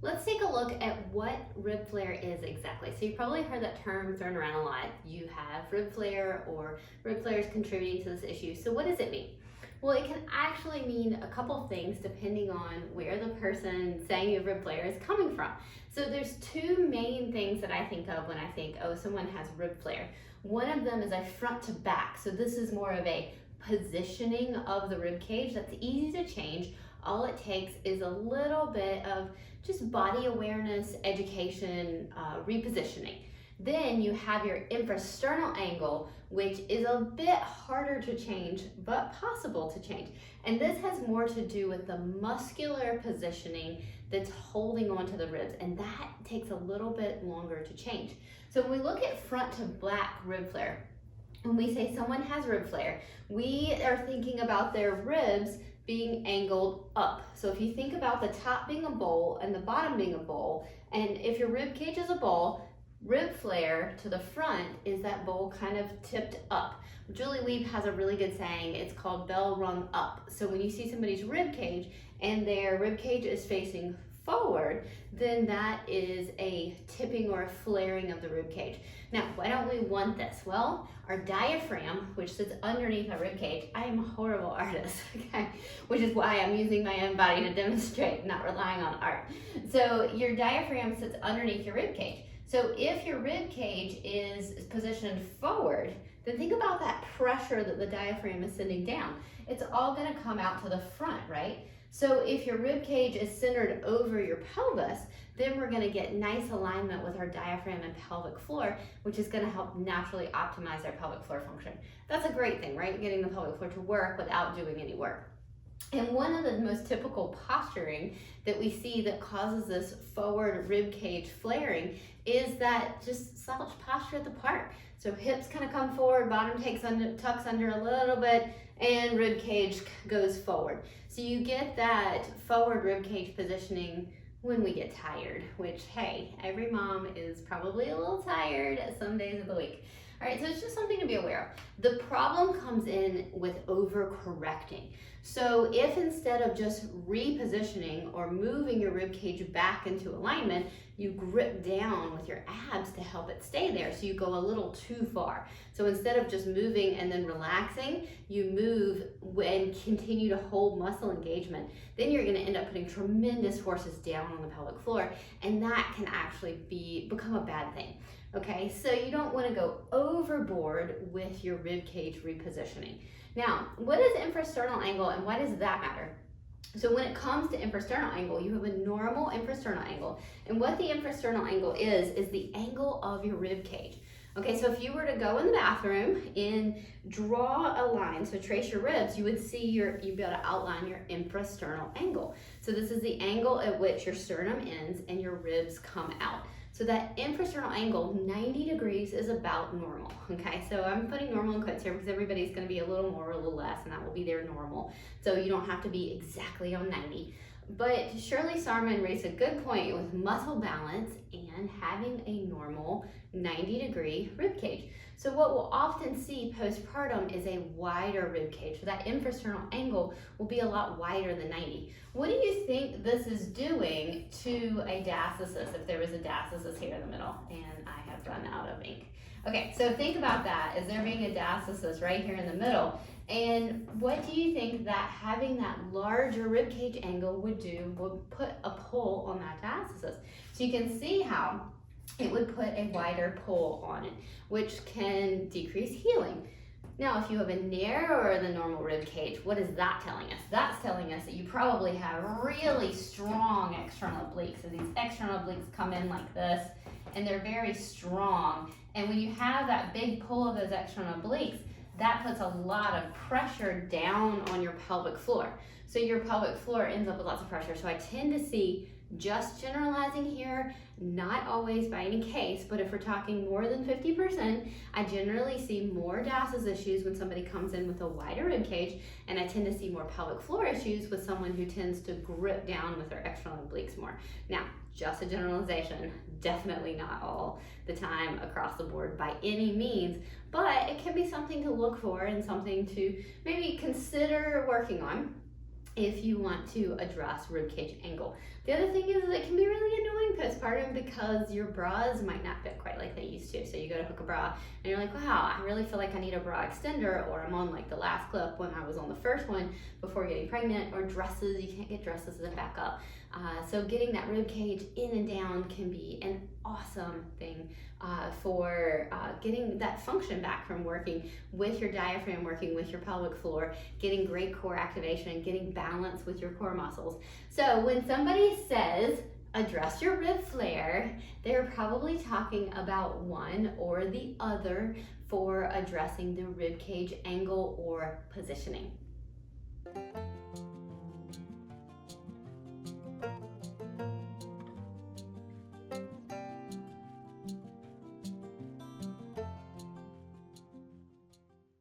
Let's take a look at what rib flare is exactly. So you've probably heard that term thrown around a lot. You have rib flare or rib flare is contributing to this issue. So what does it mean? Well, it can actually mean a couple things depending on where the person saying you have rib flare is coming from. So there's two main things that I think of when I think, oh, someone has rib flare. One of them is a front to back. So this is more of a positioning of the rib cage that's easy to change. All it takes is a little bit of just body awareness, education, repositioning. Then you have your infrasternal angle, which is a bit harder to change, but possible to change. And this has more to do with the muscular positioning that's holding onto the ribs, and that takes a little bit longer to change. So when we look at front to back rib flare, when we say someone has rib flare, we are thinking about their ribs being angled up. So if you think about the top being a bowl and the bottom being a bowl, and if your rib cage is a bowl, rib flare to the front is that bowl kind of tipped up. Julie Weeb has a really good saying, it's called bell rung up. So when you see somebody's rib cage and their rib cage is facing forward, then that is a tipping or a flaring of the rib cage. Now, why don't we want this? Well, our diaphragm, which sits underneath our rib cage, I am a horrible artist, okay? Which is why I'm using my own body to demonstrate, not relying on art. So your diaphragm sits underneath your rib cage. So if your rib cage is positioned forward, then think about that pressure that the diaphragm is sending down. It's all gonna come out to the front, right? So if your rib cage is centered over your pelvis, then we're gonna get nice alignment with our diaphragm and pelvic floor, which is gonna help naturally optimize our pelvic floor function. That's a great thing, right? Getting the pelvic floor to work without doing any work. And one of the most typical posturing that we see that causes this forward rib cage flaring is that just slouch posture at the part. So hips kind of come forward, bottom tucks under a little bit, and rib cage goes forward. So you get that forward rib cage positioning when we get tired, which, hey, every mom is probably a little tired some days of the week. All right, so it's just something to be aware of. The problem comes in with overcorrecting. So if instead of just repositioning or moving your rib cage back into alignment, you grip down with your abs to help it stay there, so you go a little too far. So instead of just moving and then relaxing, you move and continue to hold muscle engagement. Then you're gonna end up putting tremendous forces down on the pelvic floor, and that can actually become a bad thing. Okay, so you don't want to go overboard with your rib cage repositioning. Now, what is infrasternal angle and why does that matter? So when it comes to infrasternal angle, you have a normal infrasternal angle, and what the infrasternal angle is the angle of your rib cage. Okay, so if you were to go in the bathroom and draw a line, so trace your ribs, you would see you'd be able to outline your infrasternal angle. So this is the angle at which your sternum ends and your ribs come out. So that infrasternal angle, 90 degrees, is about normal, okay? So I'm putting normal in quotes here because everybody's gonna be a little more or a little less, and that will be their normal. So you don't have to be exactly on 90. But Shirley Sarman raised a good point with muscle balance and having a normal 90-degree rib cage. So what we'll often see postpartum is a wider rib cage. So that infrasternal angle will be a lot wider than 90. What do you think this is doing to a diastasis, if there was a diastasis here in the middle? And I have run out of ink. Okay, so think about that. Is there being a diastasis right here in the middle? And what do you think that having that larger rib cage angle would do? Would put a pull on that diastasis. So you can see how it would put a wider pull on it, which can decrease healing. Now, if you have a narrower than normal rib cage, what is that telling us? That's telling us that you probably have really strong external obliques. So these external obliques come in like this, and they're very strong. And when you have that big pull of those external obliques, that puts a lot of pressure down on your pelvic floor. So your pelvic floor ends up with lots of pressure. So I tend to see, just generalizing here, not always by any case, but if we're talking more than 50%, I generally see more diastasis issues when somebody comes in with a wider rib cage, and I tend to see more pelvic floor issues with someone who tends to grip down with their external obliques more. Now, just a generalization, definitely not all the time across the board by any means, but it can be something to look for and something to maybe consider working on if you want to address ribcage angle. The other thing is that it can be really postpartum because your bras might not fit quite like they used to. So you go to hook a bra and you're like, wow, I really feel like I need a bra extender, or I'm on like the last clip when I was on the first one before getting pregnant, or dresses, you can't get dresses as a backup. So getting that rib cage in and down can be an awesome thing for getting that function back from working with your diaphragm, working with your pelvic floor, getting great core activation, getting balance with your core muscles. So when somebody says address your rib flare, they're probably talking about one or the other for addressing the rib cage angle or positioning.